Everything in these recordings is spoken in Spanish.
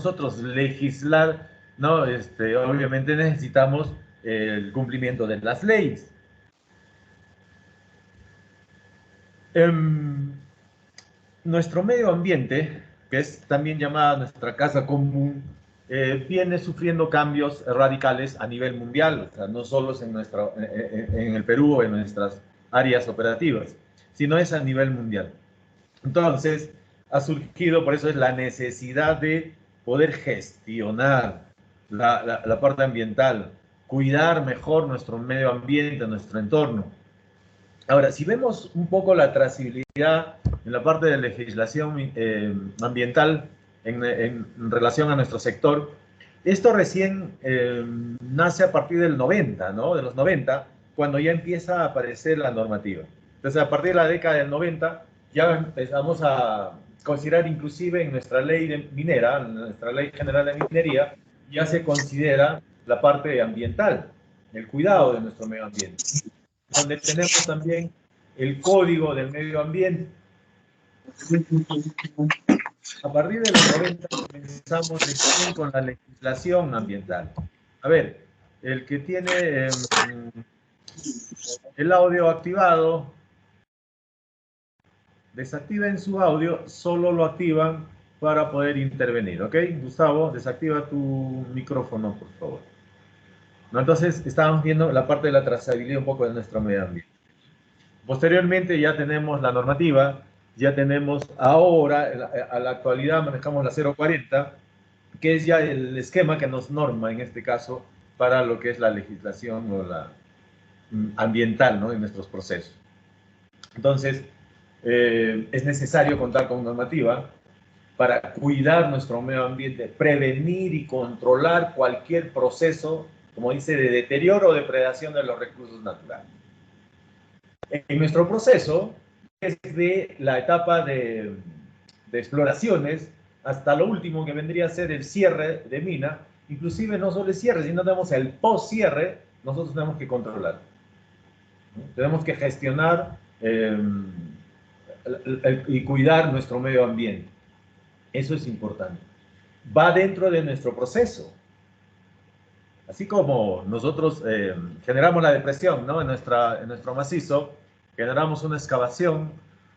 nosotros legislar, ¿no? Obviamente necesitamos el cumplimiento de las leyes. Nuestro medio ambiente, que es también llamada nuestra casa común, viene sufriendo cambios radicales a nivel mundial, o sea, no solo es en el Perú o en nuestras áreas operativas, sino es a nivel mundial. Entonces, ha surgido, por eso es la necesidad de poder gestionar la parte ambiental, cuidar mejor nuestro medio ambiente, nuestro entorno. Ahora, si vemos un poco la trazabilidad en la parte de legislación ambiental en relación a nuestro sector, esto recién nace a partir del 90, ¿no? De los 90, cuando ya empieza a aparecer la normativa. Entonces, a partir de la década del 90, ya empezamos a considerar inclusive en nuestra ley minera, en nuestra ley general de minería, ya se considera la parte ambiental, el cuidado de nuestro medio ambiente, donde tenemos también el Código del Medio Ambiente. A partir de los 90 comenzamos recién con la legislación ambiental. A ver, el que tiene el audio activado, desactiven su audio, solo lo activan para poder intervenir, ¿ok? Gustavo, desactiva tu micrófono, por favor. ¿No? Entonces, estábamos viendo la parte de la trazabilidad un poco de nuestro medio ambiente. Posteriormente ya tenemos la normativa, ya tenemos ahora, a la actualidad manejamos la 040, que es ya el esquema que nos norma en este caso para lo que es la legislación o la ambiental, ¿no? En nuestros procesos. Entonces, es necesario contar con normativa para cuidar nuestro medio ambiente, prevenir y controlar cualquier proceso, como dice, de deterioro o depredación de los recursos naturales. En nuestro proceso, desde la etapa de exploraciones hasta lo último que vendría a ser el cierre de mina, inclusive no solo el cierre, sino tenemos el post-cierre, nosotros tenemos que controlar. ¿No? Tenemos que gestionar y cuidar nuestro medio ambiente. Eso es importante. Va dentro de nuestro proceso. Así como nosotros generamos la depresión, ¿no? en nuestro macizo, generamos una excavación,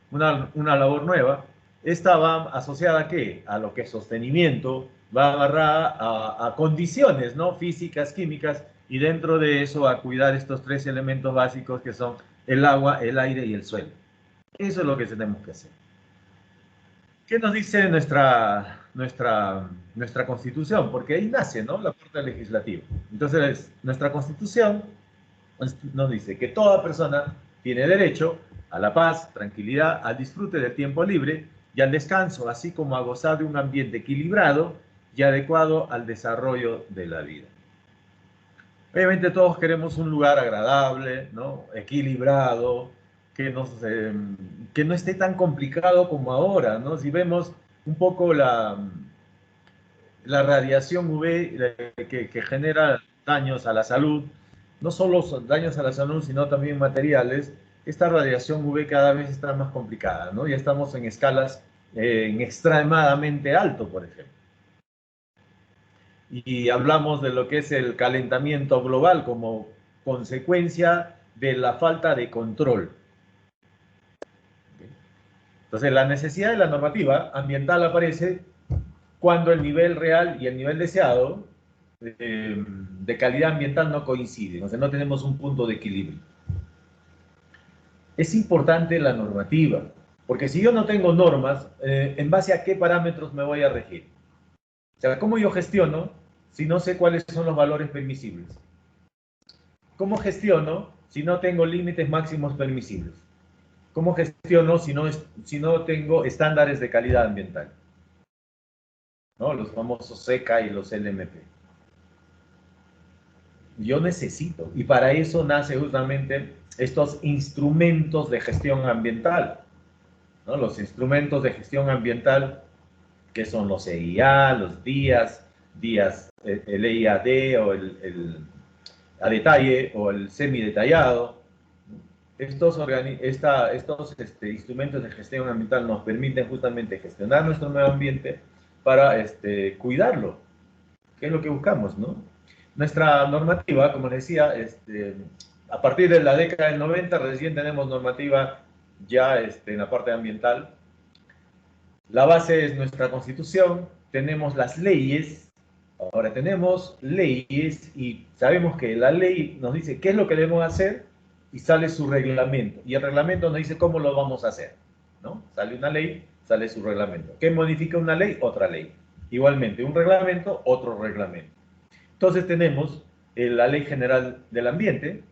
una labor nueva, esta va asociada ¿a qué? A lo que es sostenimiento, va agarrada a condiciones, ¿no? Físicas, químicas, y dentro de eso a cuidar estos tres elementos básicos que son el agua, el aire y el suelo. Eso es lo que tenemos que hacer. ¿Qué nos dice nuestra Constitución? Porque ahí nace, ¿no? La parte legislativa. Entonces, nuestra Constitución nos dice que toda persona tiene derecho a la paz, tranquilidad, al disfrute del tiempo libre y al descanso, así como a gozar de un ambiente equilibrado y adecuado al desarrollo de la vida. Obviamente todos queremos un lugar agradable, ¿no? Equilibrado, que no esté tan complicado como ahora, ¿no? Si vemos un poco la radiación UV que genera daños a la salud, no solo daños a la salud, sino también materiales, esta radiación UV cada vez está más complicada, ¿no? Ya estamos en escalas en extremadamente alto, por ejemplo. Y hablamos de lo que es el calentamiento global como consecuencia de la falta de control. Entonces, la necesidad de la normativa ambiental aparece cuando el nivel real y el nivel deseado de calidad ambiental no coinciden, o sea, no tenemos un punto de equilibrio. Es importante la normativa, porque si yo no tengo normas, ¿en base a qué parámetros me voy a regir? O sea, ¿cómo yo gestiono si no sé cuáles son los valores permisibles? ¿Cómo gestiono si no tengo límites máximos permisibles? ¿Cómo gestiono si no tengo estándares de calidad ambiental? ¿No? Los famosos SECA y los LMP. Yo necesito, y para eso nace justamente estos instrumentos de gestión ambiental, ¿no? Los instrumentos de gestión ambiental que son los EIA, los DIAS, el EIAD o a detalle o el semidetallado. Estos instrumentos de gestión ambiental nos permiten justamente gestionar nuestro medio ambiente, para cuidarlo, que es lo que buscamos, ¿no? Nuestra normativa, como les decía, a partir de la década del 90 recién tenemos normativa ya en la parte ambiental. La base es nuestra Constitución, tenemos las leyes. Ahora tenemos leyes y sabemos que la ley nos dice qué es lo que debemos hacer y sale su reglamento. Y el reglamento nos dice cómo lo vamos a hacer, ¿no? Sale una ley, sale su reglamento. ¿Qué modifica una ley? Otra ley. Igualmente, un reglamento, otro reglamento. Entonces tenemos la Ley General del Ambiente,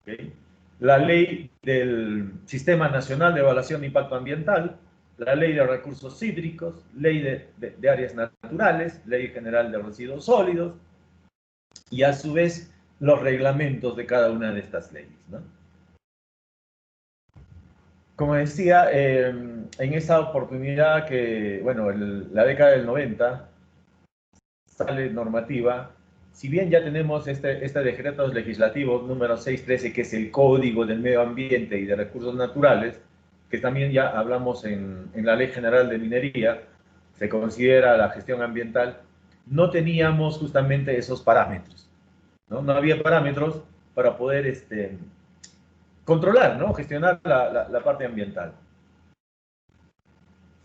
¿okay? La Ley del Sistema Nacional de Evaluación de Impacto Ambiental, la Ley de Recursos Hídricos, Ley de Áreas Naturales, Ley General de Residuos Sólidos, y a su vez los reglamentos de cada una de estas leyes, ¿no? Como decía, en esa oportunidad que, bueno, la década del 90 sale normativa, si bien ya tenemos este decreto legislativo número 613, que es el Código del Medio Ambiente y de Recursos Naturales, que también ya hablamos en la Ley General de Minería, se considera la gestión ambiental, no teníamos justamente esos parámetros, ¿no? No había parámetros para poder controlar, ¿no? Gestionar la parte ambiental.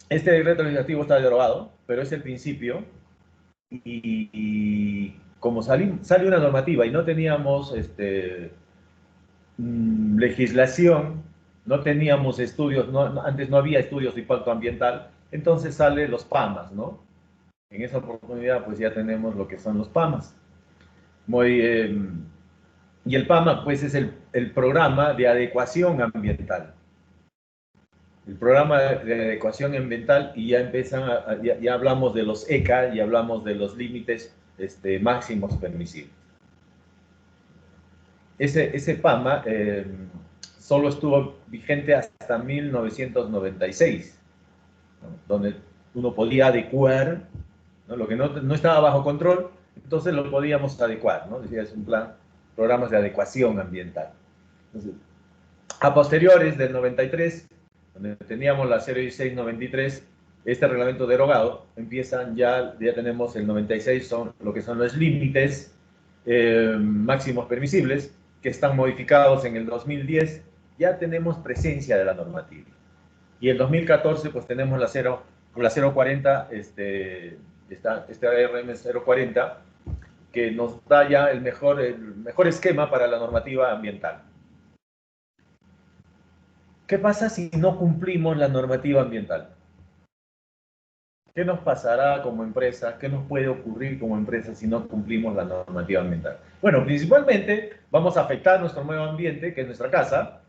Este decreto legislativo está derogado, pero es el principio, y como sale una normativa y no teníamos legislación, no teníamos estudios, antes no había estudios de impacto ambiental, entonces salen los PAMAS, ¿no? En esa oportunidad pues ya tenemos lo que son los PAMAS. Y el PAMA pues es el programa de adecuación ambiental. El programa de adecuación ambiental, y ya ya hablamos de los ECA y hablamos de los límites máximos permisibles. Ese PAMA solo estuvo vigente hasta 1996, ¿no? Donde uno podía adecuar, ¿no? Lo que no estaba bajo control, entonces lo podíamos adecuar, ¿no? Decía, es un plan, programas de adecuación ambiental. Entonces, a posteriores del 93, donde teníamos la 01693, este reglamento derogado, ya tenemos el 96, son lo que son los límites máximos permisibles, que están modificados en el 2010, ya tenemos presencia de la normativa. Y en 2014, pues tenemos la 040, ARM 040, que nos da ya el mejor esquema para la normativa ambiental. ¿Qué pasa si no cumplimos la normativa ambiental? ¿Qué nos pasará como empresa? ¿Qué nos puede ocurrir como empresa si no cumplimos la normativa ambiental? Bueno, principalmente vamos a afectar nuestro medio ambiente, que es nuestra casa,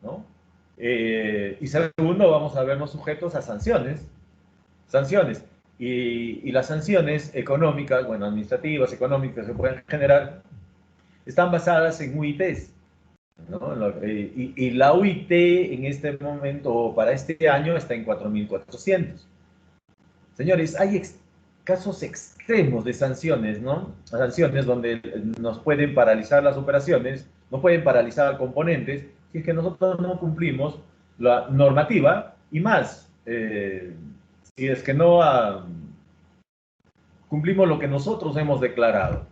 ¿no? Y segundo, vamos a vernos sujetos a sanciones. Y las sanciones económicas, bueno, administrativas, económicas que pueden generar, están basadas en UITs, ¿no? Y la UIT en este momento, para este año, está en 4.400. Señores, hay casos extremos de sanciones, ¿no? Sanciones donde nos pueden paralizar las operaciones, nos pueden paralizar componentes, si es que nosotros no cumplimos la normativa, y más, si es que no cumplimos lo que nosotros hemos declarado.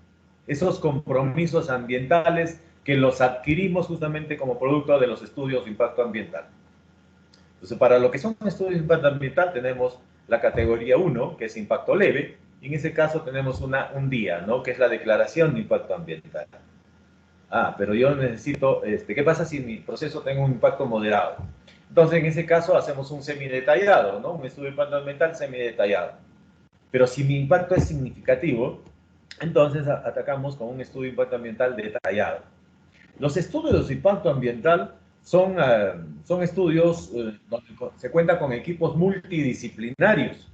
Esos compromisos ambientales que los adquirimos justamente como producto de los estudios de impacto ambiental. Entonces, para lo que son estudios de impacto ambiental, tenemos la categoría 1, que es impacto leve, y en ese caso tenemos un día, ¿no? Que es la declaración de impacto ambiental. Pero yo necesito, ¿qué pasa si mi proceso tengo un impacto moderado? Entonces, en ese caso, hacemos un semidetallado, ¿no? Un estudio de impacto ambiental semidetallado. Pero si mi impacto es significativo, entonces atacamos con un estudio de impacto ambiental detallado. Los estudios de impacto ambiental son estudios donde se cuenta con equipos multidisciplinarios,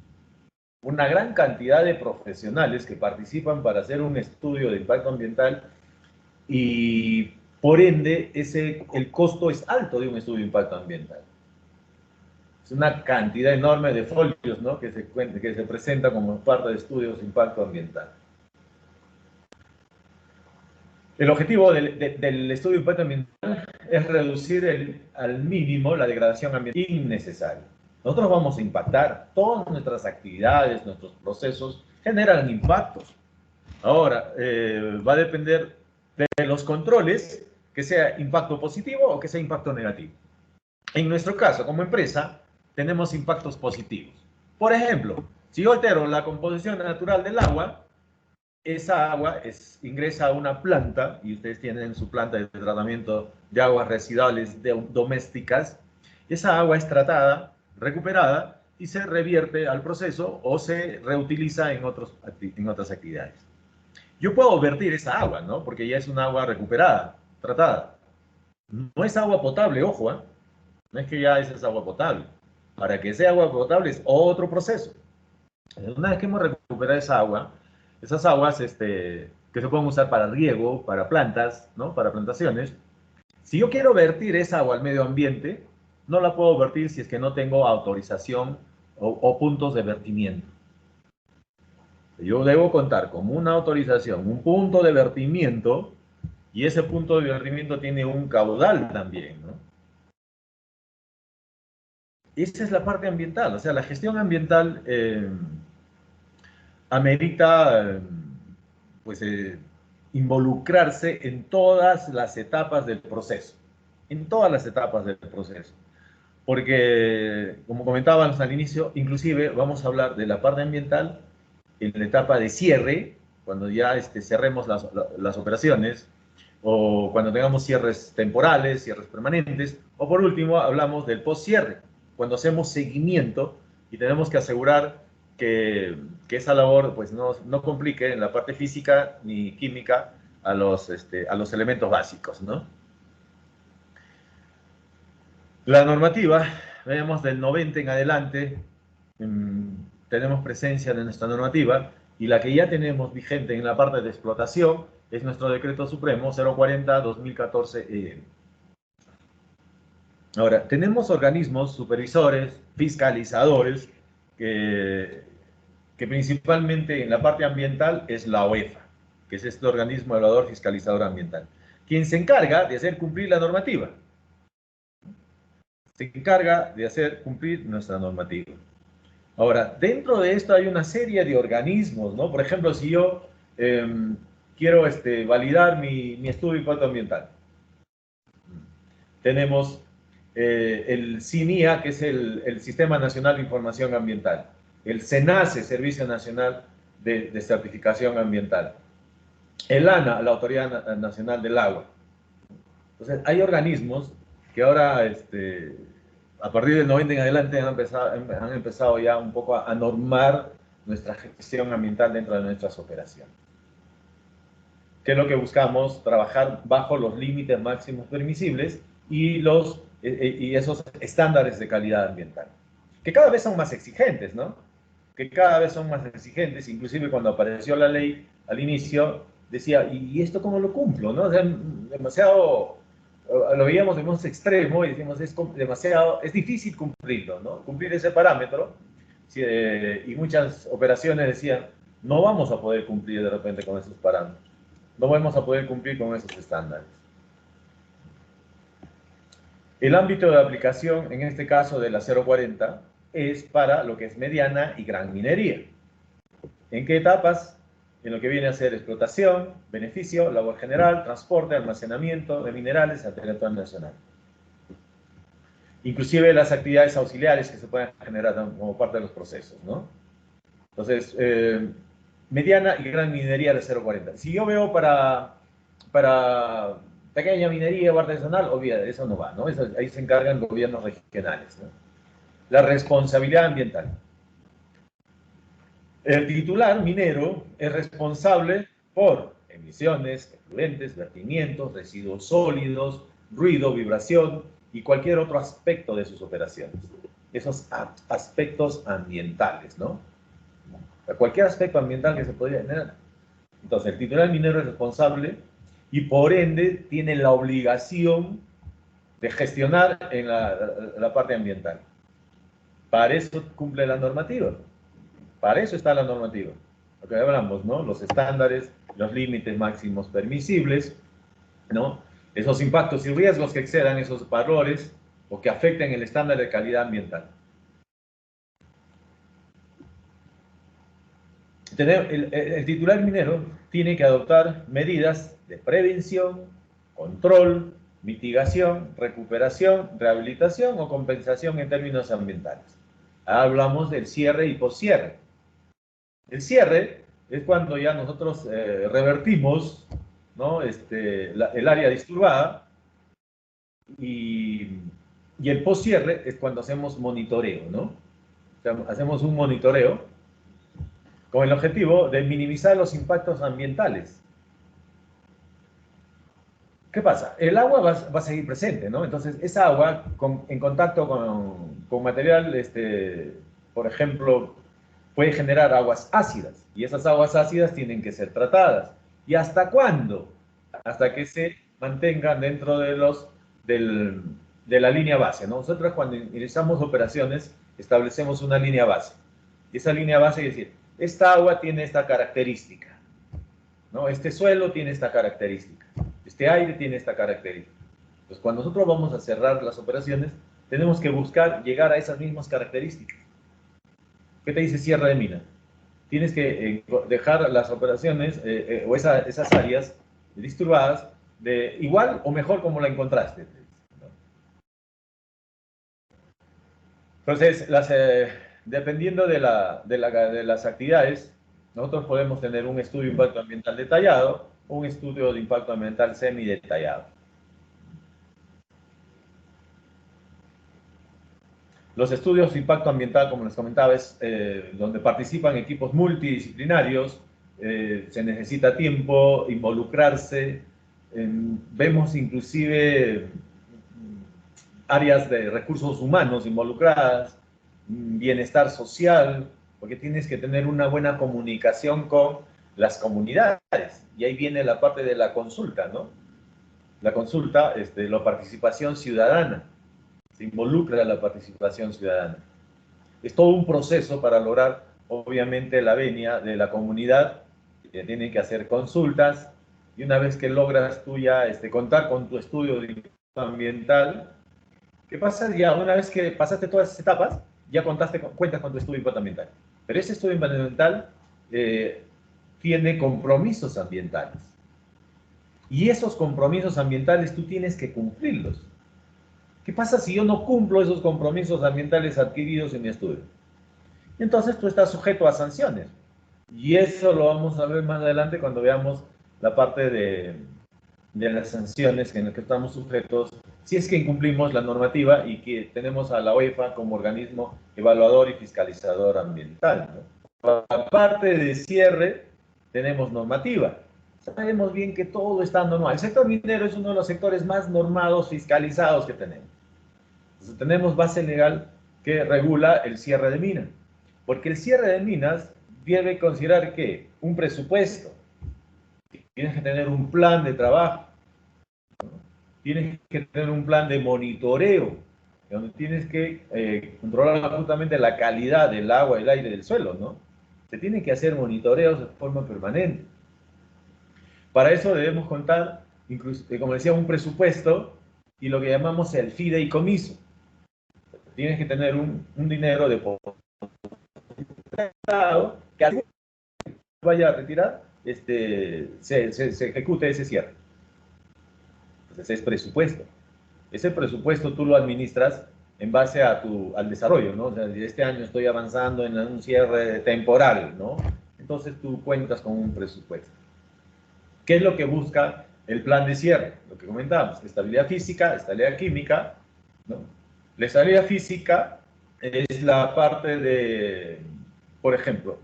una gran cantidad de profesionales que participan para hacer un estudio de impacto ambiental, y por ende el costo es alto de un estudio de impacto ambiental. Es una cantidad enorme de folios, ¿no? que se presenta como parte de estudios de impacto ambiental. El objetivo del estudio de impacto ambiental es reducir al mínimo la degradación ambiental innecesaria. nosotros vamos a impactar. Todas nuestras actividades, nuestros procesos generan impactos. Ahora, va a depender de los controles, que sea impacto positivo o que sea impacto negativo. En nuestro caso, como empresa, tenemos impactos positivos. Por ejemplo, si yo altero la composición natural del agua, esa agua ingresa a una planta, y ustedes tienen su planta de tratamiento de aguas residuales domésticas, esa agua es tratada, recuperada, y se revierte al proceso o se reutiliza en otras actividades. Yo puedo vertir esa agua, ¿no? Porque ya es un agua recuperada, tratada. No es agua potable, ojo, ¿eh? No es que ya esa es agua potable. Para que sea agua potable es otro proceso. Una vez que hemos recuperado esa agua, esas aguas que se pueden usar para riego, para plantas, ¿no? Para plantaciones, si yo quiero vertir esa agua al medio ambiente, no la puedo vertir si es que no tengo autorización o puntos de vertimiento. Yo debo contar con una autorización, un punto de vertimiento, y ese punto de vertimiento tiene un caudal también, ¿no? Esa es la parte ambiental, o sea, la gestión ambiental amerita pues, involucrarse en todas las etapas del proceso, en todas las etapas del proceso. Porque, como comentábamos al inicio, inclusive vamos a hablar de la parte ambiental en la etapa de cierre, cuando ya cerremos las operaciones, o cuando tengamos cierres temporales, cierres permanentes, o por último hablamos del post-cierre, cuando hacemos seguimiento y tenemos que asegurar que esa labor pues, no complique en la parte física ni química a los elementos básicos, ¿no? La normativa, veamos del 90 en adelante, tenemos presencia de nuestra normativa, y la que ya tenemos vigente en la parte de explotación es nuestro decreto supremo 040-2014. Ahora, tenemos organismos supervisores, fiscalizadores, que principalmente en la parte ambiental es la OEFA, que es este organismo evaluador fiscalizador ambiental, quien se encarga de hacer cumplir la normativa. Se encarga de hacer cumplir nuestra normativa. Ahora, dentro de esto hay una serie de organismos, ¿no? Por ejemplo, si yo quiero validar mi estudio de impacto ambiental, tenemos el SINIA, que es el Sistema Nacional de Información Ambiental, el SENACE, Servicio Nacional de Certificación Ambiental, el ANA, la Autoridad Nacional del Agua. Entonces, hay organismos que ahora, a partir del 90 en adelante, han empezado ya un poco a normar nuestra gestión ambiental dentro de nuestras operaciones. ¿Qué es lo que buscamos? Trabajar bajo los límites máximos permisibles y esos estándares de calidad ambiental, que cada vez son más exigentes, ¿no? Que cada vez son más exigentes, inclusive cuando apareció la ley al inicio, decía, ¿y esto cómo lo cumplo? ¿No? O sea, demasiado, lo veíamos de modo extremo y decimos, es difícil cumplirlo, ¿no? Cumplir ese parámetro, y muchas operaciones decían, no vamos a poder cumplir de repente con esos parámetros, no vamos a poder cumplir con esos estándares. El ámbito de aplicación, en este caso de la 040, es para lo que es mediana y gran minería. ¿En qué etapas? En lo que viene a ser explotación, beneficio, labor general, transporte, almacenamiento de minerales a territorio nacional. Inclusive las actividades auxiliares que se pueden generar como parte de los procesos, ¿no? Entonces, mediana y gran minería de 040. Si yo veo para pequeña minería o artesanal, olvídate, eso no va, ¿no? Ahí se encargan gobiernos regionales, ¿no? La responsabilidad ambiental. El titular minero es responsable por emisiones, efluentes, vertimientos, residuos sólidos, ruido, vibración y cualquier otro aspecto de sus operaciones. Esos aspectos ambientales, ¿no? Cualquier aspecto ambiental que se podría generar. Entonces, el titular minero es responsable y por ende tiene la obligación de gestionar en la parte ambiental. Para eso cumple la normativa. Para eso está la normativa. Lo que hablamos, ¿no? Los estándares, los límites máximos permisibles, ¿no? Esos impactos y riesgos que excedan esos valores o que afecten el estándar de calidad ambiental. El titular minero tiene que adoptar medidas de prevención, control, mitigación, recuperación, rehabilitación o compensación en términos ambientales. Hablamos del cierre y poscierre. El cierre es cuando ya nosotros revertimos, ¿no? El área disturbada, y el poscierre es cuando hacemos monitoreo, ¿no? O sea, hacemos un monitoreo con el objetivo de minimizar los impactos ambientales. ¿Qué pasa? El agua va a seguir presente, ¿no? Entonces, esa agua en contacto con material, por ejemplo, puede generar aguas ácidas, y esas aguas ácidas tienen que ser tratadas. ¿Y hasta cuándo? Hasta que se mantengan dentro de la línea base, ¿no? Nosotros cuando iniciamos operaciones establecemos una línea base. Y esa línea base es decir, esta agua tiene esta característica, ¿no? Este suelo tiene esta característica, este aire tiene esta característica. Entonces, cuando nosotros vamos a cerrar las operaciones, tenemos que buscar llegar a esas mismas características. ¿Qué te dice cierre de mina? Tienes que dejar las operaciones o esas áreas disturbadas de igual o mejor como la encontraste. Entonces, dependiendo de las actividades, nosotros podemos tener un estudio de impacto ambiental detallado o un estudio de impacto ambiental semi-detallado. Los estudios de impacto ambiental, como les comentaba, es donde participan equipos multidisciplinarios, se necesita tiempo, involucrarse, vemos inclusive áreas de recursos humanos involucradas, bienestar social, porque tienes que tener una buena comunicación con las comunidades. Y ahí viene la parte de la consulta, ¿no? La consulta, la participación ciudadana. Se involucra la participación ciudadana. Es todo un proceso para lograr, obviamente, la venia de la comunidad. Tienen que hacer consultas, y una vez que logras tú ya contar con tu estudio de impacto ambiental, ¿qué pasa? Ya una vez que pasaste todas esas etapas, ya cuentas con tu estudio de impacto ambiental. Pero ese estudio de impacto ambiental tiene compromisos ambientales. Y esos compromisos ambientales tú tienes que cumplirlos. ¿Qué pasa si yo no cumplo esos compromisos ambientales adquiridos en mi estudio? Entonces tú estás sujeto a sanciones. Y eso lo vamos a ver más adelante cuando veamos la parte de las sanciones en las que estamos sujetos si es que incumplimos la normativa y que tenemos a la UEFA como organismo evaluador y fiscalizador ambiental, ¿no? Aparte de cierre, tenemos normativa. Sabemos bien que todo está normal. El sector minero es uno de los sectores más normados, fiscalizados que tenemos. Entonces, tenemos base legal que regula el cierre de minas. Porque el cierre de minas debe considerar que un presupuesto, tienes que tener un plan de trabajo, ¿no? Tienes que tener un plan de monitoreo, donde tienes que controlar absolutamente la calidad del agua, del aire, del suelo, ¿no? Se tienen que hacer monitoreos de forma permanente. Para eso debemos contar, incluso, como decía, un presupuesto y lo que llamamos el fideicomiso. Tienes que tener un dinero depositado que al vaya a retirar, se ejecute ese cierre. Entonces es presupuesto. Ese presupuesto tú lo administras en base al desarrollo, ¿no? O sea, este año estoy avanzando en un cierre temporal, ¿no? Entonces tú cuentas con un presupuesto. ¿Qué es lo que busca el plan de cierre? Lo que comentábamos, estabilidad física, estabilidad química, ¿no? La estabilidad física es la parte de, por ejemplo,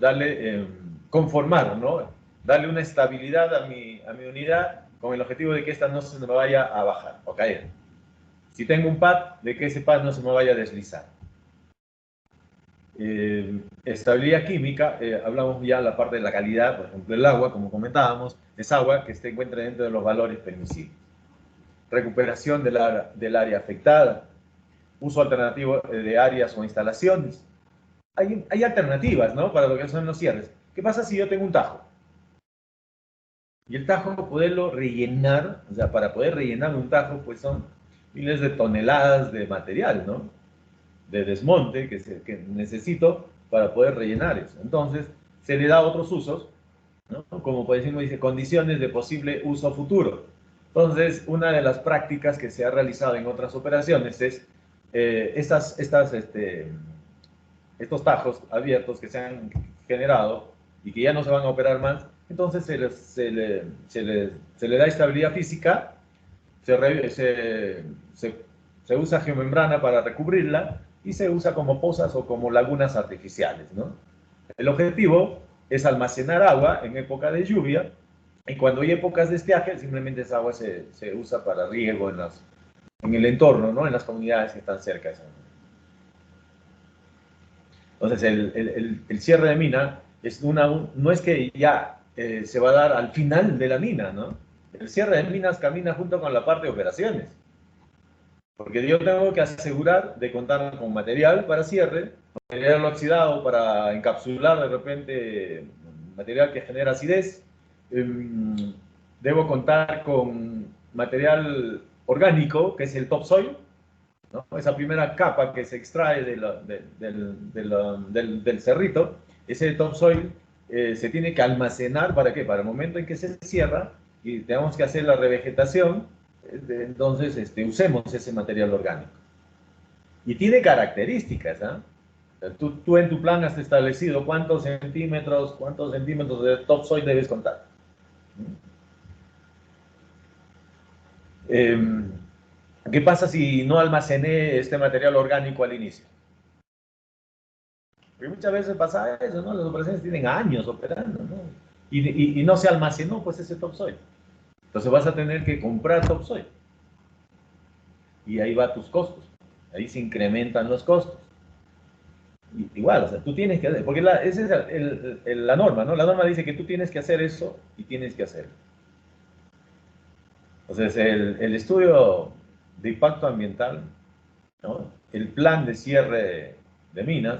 conformar, ¿no? Darle una estabilidad a mi unidad con el objetivo de que esta no se me vaya a bajar o caer. Si tengo un pad, de que ese pad no se me vaya a deslizar. Estabilidad química, hablamos ya de la parte de la calidad, por ejemplo, el agua, como comentábamos, es agua que se encuentra dentro de los valores permisibles. Recuperación del área afectada, uso alternativo de áreas o instalaciones. Hay alternativas, ¿no? Para lo que son los cierres. ¿Qué pasa si yo tengo un tajo? Y el tajo, poderlo rellenar, o sea, para poder rellenar un tajo, pues son miles de toneladas de material, ¿no? De desmonte que necesito para poder rellenar eso. Entonces, se le da otros usos, ¿no? Como por ejemplo dice, condiciones de posible uso futuro. Entonces, una de las prácticas que se ha realizado en otras operaciones es estos tajos abiertos que se han generado y que ya no se van a operar más, entonces se le da estabilidad física, se usa geomembrana para recubrirla y se usa como pozas o como lagunas artificiales, ¿no? El objetivo es almacenar agua en época de lluvia y cuando hay épocas de estiaje, simplemente esa agua se usa para riego en el entorno, ¿no? En las comunidades que están cerca. Entonces, el cierre de mina no es que ya se va a dar al final de la mina, ¿no? El cierre de minas camina junto con la parte de operaciones. Porque yo tengo que asegurar de contar con material para cierre, material oxidado para encapsular de repente material que genera acidez. Debo contar con material orgánico, que es el topsoil, ¿no? Esa primera capa que se extrae del cerrito, ese topsoil se tiene que almacenar, ¿para qué? Para el momento en que se cierra y tenemos que hacer la revegetación, entonces usemos ese material orgánico. Y tiene características, ¿eh? Tú en tu plan has establecido cuántos centímetros de topsoil debes contar. ¿Qué pasa si no almacené este material orgánico al inicio? Porque muchas veces pasa eso, ¿no? Las operaciones tienen años operando, ¿no? Y no se almacenó, pues, ese topsoil. Entonces vas a tener que comprar topsoil. Y ahí va tus costos. Ahí se incrementan los costos. Igual, o sea, tú tienes que hacer, porque esa es la norma, ¿no? La norma dice que tú tienes que hacer eso y tienes que hacerlo. Entonces, el estudio de impacto ambiental, ¿no? El plan de cierre de minas,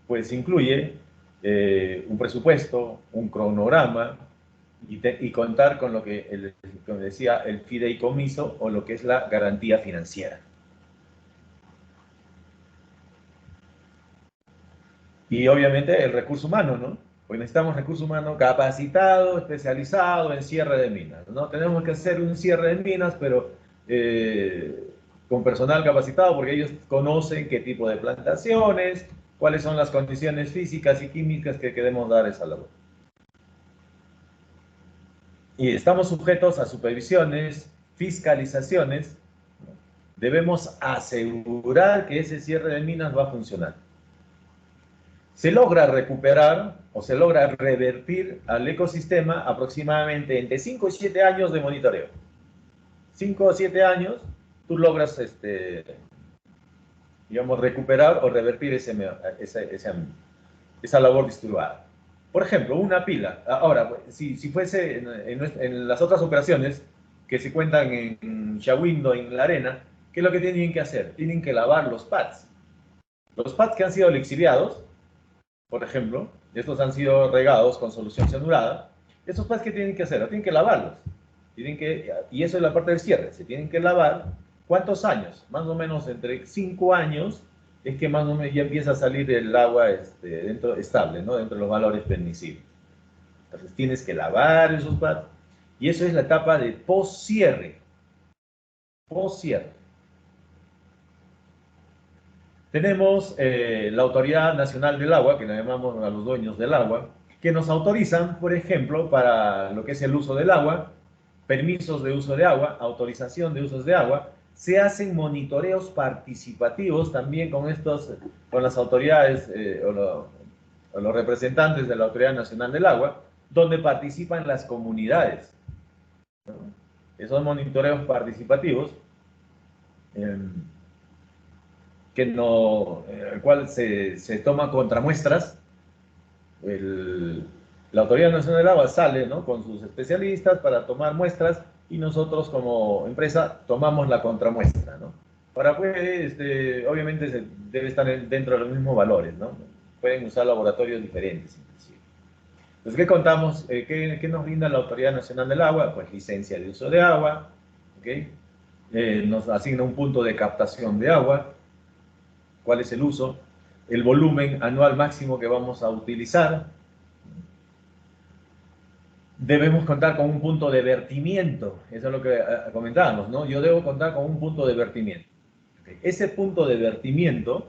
pues incluye un presupuesto, un cronograma y contar con lo que, como decía, el fideicomiso o lo que es la garantía financiera. Y obviamente el recurso humano, ¿no? Pues necesitamos recurso humano capacitado, especializado en cierre de minas, ¿no? Tenemos que hacer un cierre de minas, pero con personal capacitado, porque ellos conocen qué tipo de plantaciones, cuáles son las condiciones físicas y químicas que queremos dar a esa labor. Y estamos sujetos a supervisiones, fiscalizaciones. Debemos asegurar que ese cierre de minas va a funcionar. Se logra recuperar o se logra revertir al ecosistema aproximadamente entre 5 y 7 años de monitoreo. 5 o 7 años, tú logras, digamos, recuperar o revertir esa labor distribuida. Por ejemplo, una pila. Ahora, si fuese en las otras operaciones que se cuentan en Shawindo, en la arena, ¿qué es lo que tienen que hacer? Tienen que lavar los pads. Los pads que han sido lixiviados, por ejemplo, estos han sido regados con solución cianurada. ¿Estos pads qué tienen que hacer? Tienen que lavarlos. Y eso es la parte del cierre. Se tienen que lavar. ¿Cuántos años? Más o menos entre 5 años es que más o menos ya empieza a salir el agua estable, ¿no? Dentro de los valores permisibles. Entonces tienes que lavar esos pads. Y eso es la etapa de post-cierre. Post-cierre. Tenemos la Autoridad Nacional del Agua, que le llamamos a los dueños del agua, que nos autorizan, por ejemplo, para lo que es el uso del agua, permisos de uso de agua, autorización de usos de agua. Se hacen monitoreos participativos también con las autoridades o los representantes de la Autoridad Nacional del Agua, donde participan las comunidades, ¿no? Esos monitoreos participativos, el cual se toma contramuestras. La Autoridad Nacional del Agua sale, ¿no?, con sus especialistas para tomar muestras y nosotros como empresa tomamos la contramuestra, ¿no? Para pues, obviamente debe estar dentro de los mismos valores, ¿no? Pueden usar laboratorios diferentes, inclusive. Entonces, ¿qué contamos? ¿Qué nos brinda la Autoridad Nacional del Agua? Pues licencia de uso de agua, ¿ok? Nos asigna un punto de captación de agua. ¿Cuál es el uso? El volumen anual máximo que vamos a utilizar, debemos contar con un punto de vertimiento. Eso es lo que comentábamos, ¿no? Yo debo contar con un punto de vertimiento. Okay. Ese punto de vertimiento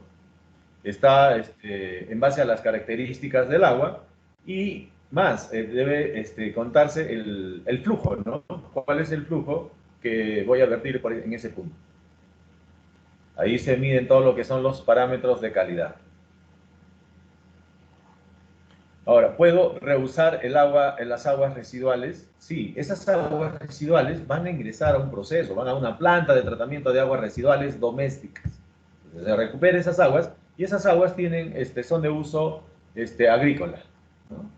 está en base a las características del agua y más, debe contarse el flujo, ¿no? ¿Cuál es el flujo que voy a vertir en ese punto? Ahí se miden todo lo que son los parámetros de calidad. Ahora, ¿puedo reusar el agua en las aguas residuales? Sí, esas aguas residuales van a ingresar a un proceso, van a una planta de tratamiento de aguas residuales domésticas. Entonces, se recupera esas aguas y esas aguas tienen, son de uso agrícola, ¿no?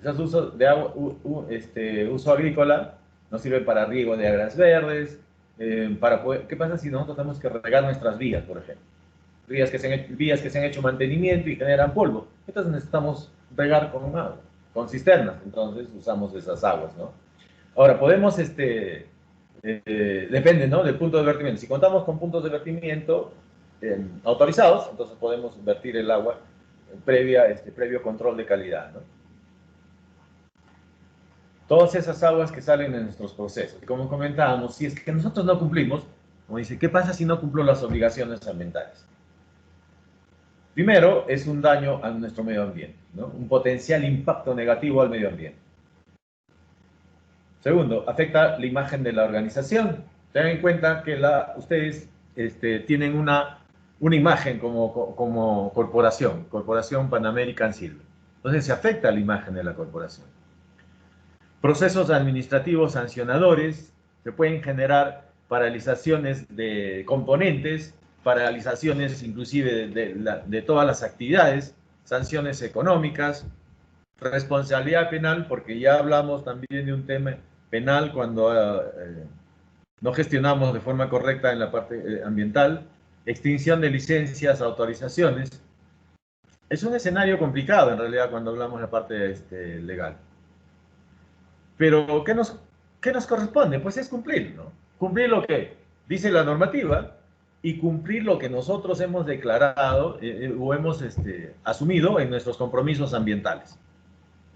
Esos usos de agua, uso agrícola nos sirven para riego de áreas verdes, para poder, ¿qué pasa si nosotros tenemos que regar nuestras vías, por ejemplo? Vías que se han hecho mantenimiento y generan polvo. Entonces necesitamos regar con agua, con cisternas. Entonces usamos esas aguas, ¿no? Ahora, podemos, depende, ¿no? Del punto de vertimiento. Si contamos con puntos de vertimiento autorizados, entonces podemos vertir el agua previo control de calidad, ¿no? Todas esas aguas que salen de nuestros procesos. Y como comentábamos, si es que nosotros no cumplimos, como dice, ¿qué pasa si no cumplo las obligaciones ambientales? Primero, es un daño a nuestro medio ambiente, ¿no? Un potencial impacto negativo al medio ambiente. Segundo, afecta la imagen de la organización. Tengan en cuenta que ustedes tienen una imagen como Corporación Pan American Silver. Entonces, se afecta la imagen de la corporación. Procesos administrativos sancionadores, se pueden generar paralizaciones de componentes, paralizaciones inclusive de todas las actividades, sanciones económicas, responsabilidad penal, porque ya hablamos también de un tema penal cuando no gestionamos de forma correcta en la parte ambiental, extinción de licencias, autorizaciones. Es un escenario complicado en realidad cuando hablamos de la parte legal. Pero, ¿qué nos corresponde? Pues es cumplir, ¿no? Cumplir lo que dice la normativa y cumplir lo que nosotros hemos declarado o hemos asumido en nuestros compromisos ambientales.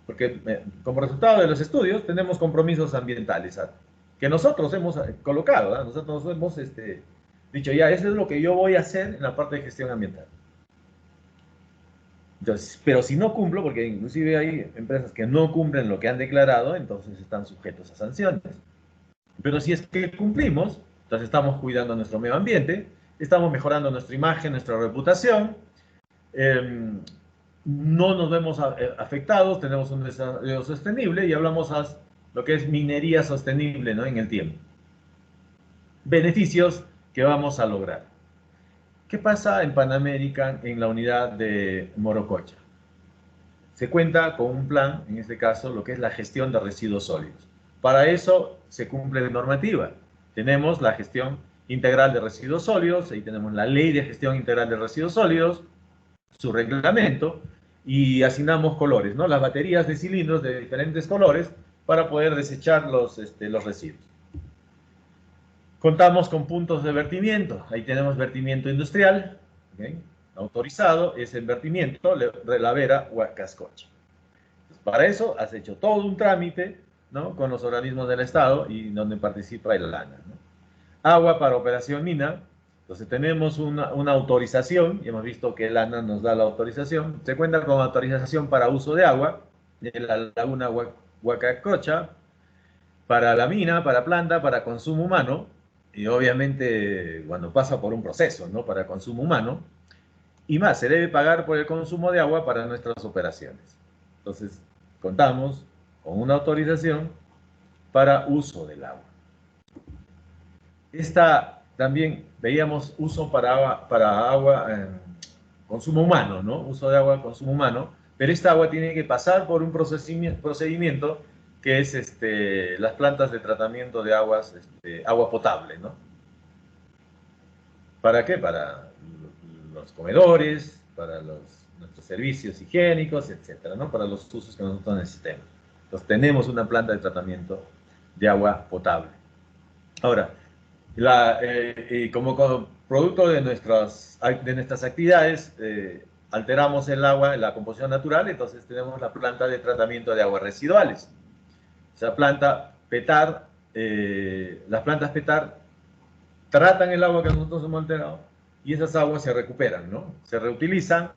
Porque como resultado de los estudios tenemos compromisos ambientales que nosotros hemos colocado, ¿no? Nosotros hemos dicho, ya, eso es lo que yo voy a hacer en la parte de gestión ambiental. Entonces, pero si no cumplo, porque inclusive hay empresas que no cumplen lo que han declarado, entonces están sujetos a sanciones. Pero si es que cumplimos, entonces estamos cuidando nuestro medio ambiente, estamos mejorando nuestra imagen, nuestra reputación, no nos vemos afectados, tenemos un desarrollo sostenible y hablamos a lo que es minería sostenible, ¿no? En el tiempo. Beneficios que vamos a lograr. ¿Qué pasa en Pan American en la unidad de Morococha? Se cuenta con un plan, en este caso, lo que es la gestión de residuos sólidos. Para eso se cumple de normativa. Tenemos la gestión integral de residuos sólidos, ahí tenemos la ley de gestión integral de residuos sólidos, su reglamento, y asignamos colores, ¿no? Las baterías de cilindros de diferentes colores para poder desechar los residuos. Contamos con puntos de vertimiento. Ahí tenemos vertimiento industrial, ¿okay? Autorizado, es el vertimiento La Vera, Huacascocha. Para eso has hecho todo un trámite, ¿no? Con los organismos del Estado y donde participa el ANA, ¿no? Agua para operación mina. Entonces tenemos una autorización, y hemos visto que el ANA nos da la autorización. Se cuenta con autorización para uso de agua de la laguna Huacascocha, para la mina, para planta, para consumo humano, y obviamente cuando pasa por un proceso, ¿no? Para consumo humano, y más, se debe pagar por el consumo de agua para nuestras operaciones. Entonces, contamos con una autorización para uso del agua. Esta también veíamos uso para agua, consumo humano, ¿no? Uso de agua, consumo humano, pero esta agua tiene que pasar por un procedimiento que es las plantas de tratamiento de aguas, agua potable, ¿no? ¿Para qué? Para los comedores, para nuestros servicios higiénicos, etcétera, ¿no? Para los usos que nosotros necesitemos. Entonces, tenemos una planta de tratamiento de agua potable. Ahora, como producto de nuestras actividades, alteramos el agua en la composición natural, entonces tenemos la planta de tratamiento de aguas residuales. esa planta petar, las plantas petar tratan el agua que nosotros hemos alterado y esas aguas se recuperan, ¿no? Se reutilizan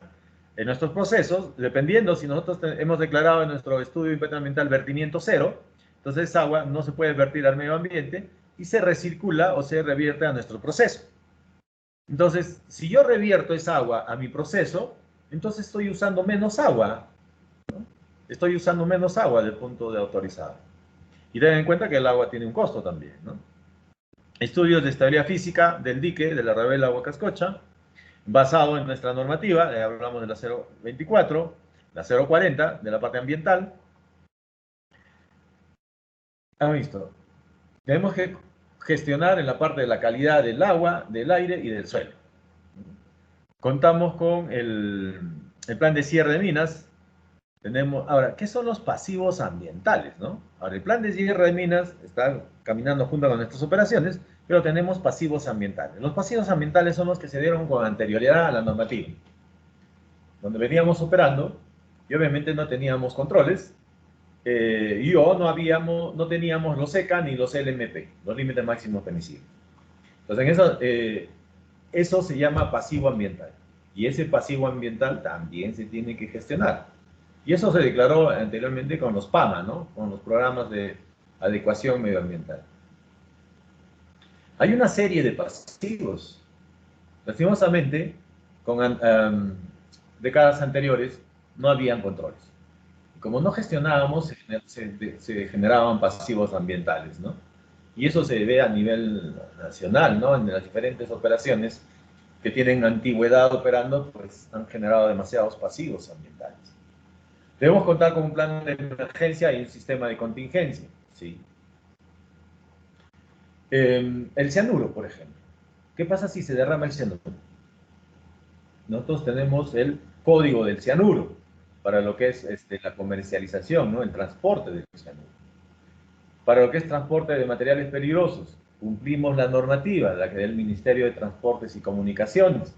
en nuestros procesos, dependiendo si nosotros hemos declarado en nuestro estudio de impacto ambiental vertimiento cero, entonces esa agua no se puede vertir al medio ambiente y se recircula o se revierte a nuestro proceso. Entonces, si yo revierto esa agua a mi proceso, entonces estoy usando menos agua, ¿no? Estoy usando menos agua del punto de autorizado. Y ten en cuenta que el agua tiene un costo también, ¿no? Estudios de estabilidad física del dique de la Ravela Huacascocha, basado en nuestra normativa, hablamos de la 024, la 040, de la parte ambiental. ¿Han visto? Tenemos que gestionar en la parte de la calidad del agua, del aire y del suelo. Contamos con el plan de cierre de minas. Tenemos, ahora, ¿qué son los pasivos ambientales, no? Ahora, el plan de cierre de minas está caminando junto con nuestras operaciones, pero tenemos pasivos ambientales. Los pasivos ambientales son los que se dieron con anterioridad a la normativa, donde veníamos operando y obviamente no teníamos controles, no teníamos los ECA ni los LMP, los límites máximos permisibles. Entonces, eso se llama pasivo ambiental. Y ese pasivo ambiental también se tiene que gestionar. Y eso se declaró anteriormente con los PAMA, ¿no? Con los programas de adecuación medioambiental. Hay una serie de pasivos. Lastimosamente, con décadas anteriores, no habían controles. Como no gestionábamos, se generaban pasivos ambientales, ¿no? Y eso se ve a nivel nacional, ¿no? En las diferentes operaciones que tienen antigüedad operando, pues han generado demasiados pasivos ambientales. Debemos contar con un plan de emergencia y un sistema de contingencia, ¿sí? El cianuro, por ejemplo. ¿Qué pasa si se derrama el cianuro? Nosotros tenemos el código del cianuro para lo que es la comercialización, ¿no? El transporte del cianuro. Para lo que es transporte de materiales peligrosos, cumplimos la normativa, la que del Ministerio de Transportes y Comunicaciones.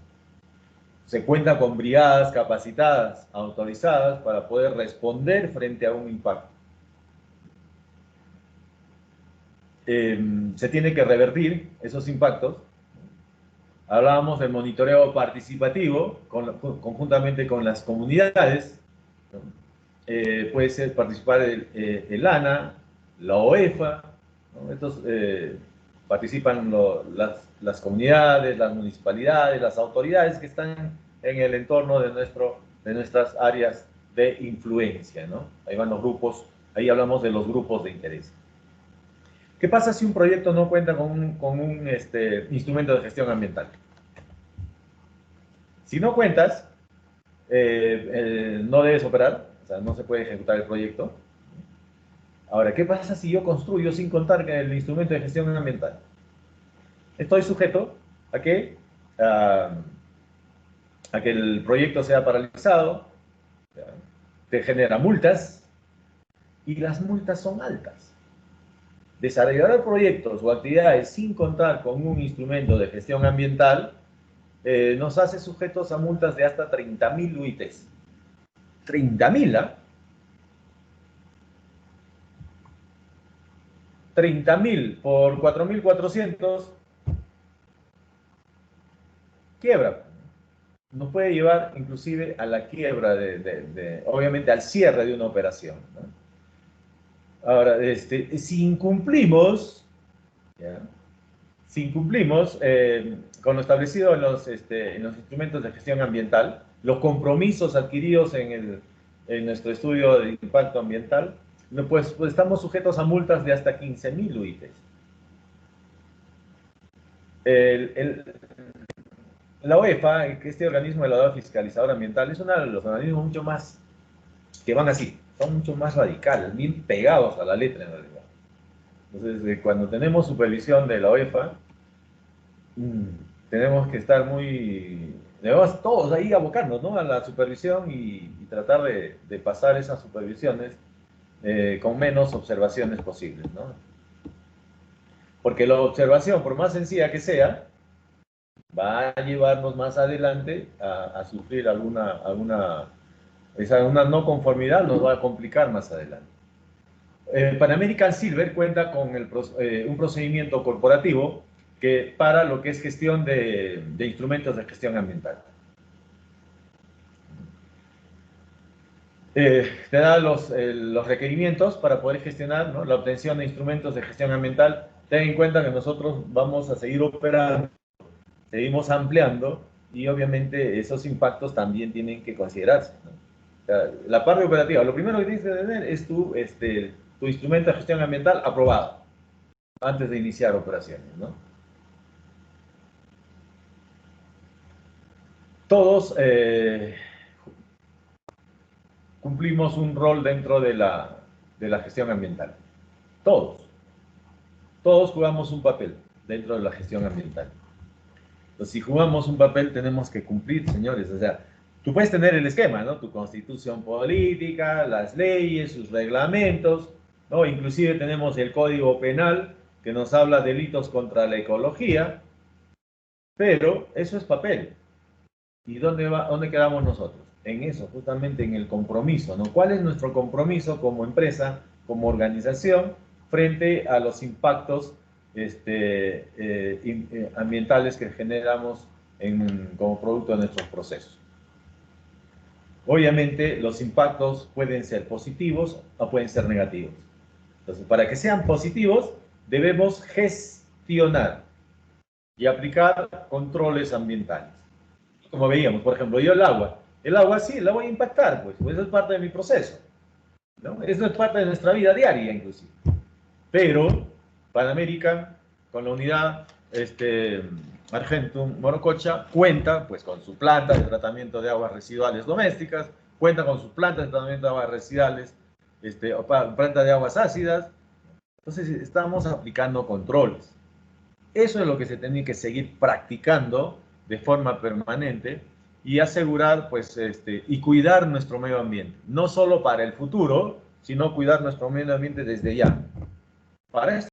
Se cuenta con brigadas capacitadas, autorizadas, para poder responder frente a un impacto. Se tiene que revertir esos impactos. Hablábamos del monitoreo participativo, conjuntamente con las comunidades, ¿no? Puede ser participar el ANA, la OEFA, ¿no? Estos participan las comunidades, las municipalidades, las autoridades que están en el entorno de nuestras áreas de influencia, ¿no? Ahí van los grupos, ahí hablamos de los grupos de interés. ¿Qué pasa si un proyecto no cuenta con un instrumento de gestión ambiental? Si no cuentas, no debes operar, o sea, no se puede ejecutar el proyecto. Ahora, ¿qué pasa si yo construyo sin contar con el instrumento de gestión ambiental? Estoy sujeto a que el proyecto sea paralizado, te genera multas, y las multas son altas. Desarrollar proyectos o actividades sin contar con un instrumento de gestión ambiental nos hace sujetos a multas de hasta 30.000 UITs. 30.000, ¿ah? 30.000 por 4.400, quiebra. Nos puede llevar inclusive a la quiebra, obviamente al cierre de una operación, ¿no? Ahora, si incumplimos, ¿ya? Si incumplimos con lo establecido en los instrumentos de gestión ambiental, los compromisos adquiridos en nuestro estudio de impacto ambiental, pues estamos sujetos a multas de hasta 15.000 UITs. La OEFA, este organismo evaluador fiscalizador ambiental, es uno de los organismos mucho más, que van así, son mucho más radicales, bien pegados a la letra en realidad. Entonces, cuando tenemos supervisión de la OEFA, tenemos que estar debemos todos ahí abocarnos, ¿no? A la supervisión y tratar de pasar esas supervisiones con menos observaciones posibles, ¿no? Porque la observación, por más sencilla que sea, va a llevarnos más adelante a sufrir una no conformidad, nos va a complicar más adelante. Pan American Silver cuenta con un procedimiento corporativo que para lo que es gestión de instrumentos de gestión ambiental. Te da los requerimientos para poder gestionar, ¿no?, la obtención de instrumentos de gestión ambiental. Ten en cuenta que nosotros vamos a seguir operando, seguimos ampliando y obviamente esos impactos también tienen que considerarse, ¿no? O sea, la parte operativa, lo primero que tienes que tener es tu instrumento de gestión ambiental aprobado antes de iniciar operaciones, ¿no? Todos cumplimos un rol dentro de la gestión ambiental. Todos. Todos jugamos un papel dentro de la gestión ambiental. Entonces, si jugamos un papel, tenemos que cumplir, señores. O sea, tú puedes tener el esquema, ¿no? Tu constitución política, las leyes, sus reglamentos, ¿no? Inclusive tenemos el Código Penal que nos habla de delitos contra la ecología, pero eso es papel. ¿Y dónde quedamos nosotros? En eso, justamente en el compromiso, ¿no? ¿Cuál es nuestro compromiso como empresa, como organización, frente a los impactos ambientales que generamos como producto de nuestros procesos? Obviamente, los impactos pueden ser positivos o pueden ser negativos. Entonces, para que sean positivos, debemos gestionar y aplicar controles ambientales. Como veíamos, por ejemplo, yo el agua sí, la voy a impactar, pues eso es parte de mi proceso, ¿no? Eso es parte de nuestra vida diaria, inclusive. Pero Pan American, con la unidad Argentum Morococha, cuenta pues con su planta de tratamiento de aguas residuales domésticas, cuenta con sus plantas de tratamiento de aguas residuales, planta de aguas ácidas. Entonces estamos aplicando controles. Eso es lo que se tiene que seguir practicando de forma permanente y asegurar, pues, y cuidar nuestro medio ambiente. No solo para el futuro, sino cuidar nuestro medio ambiente desde ya. Para esto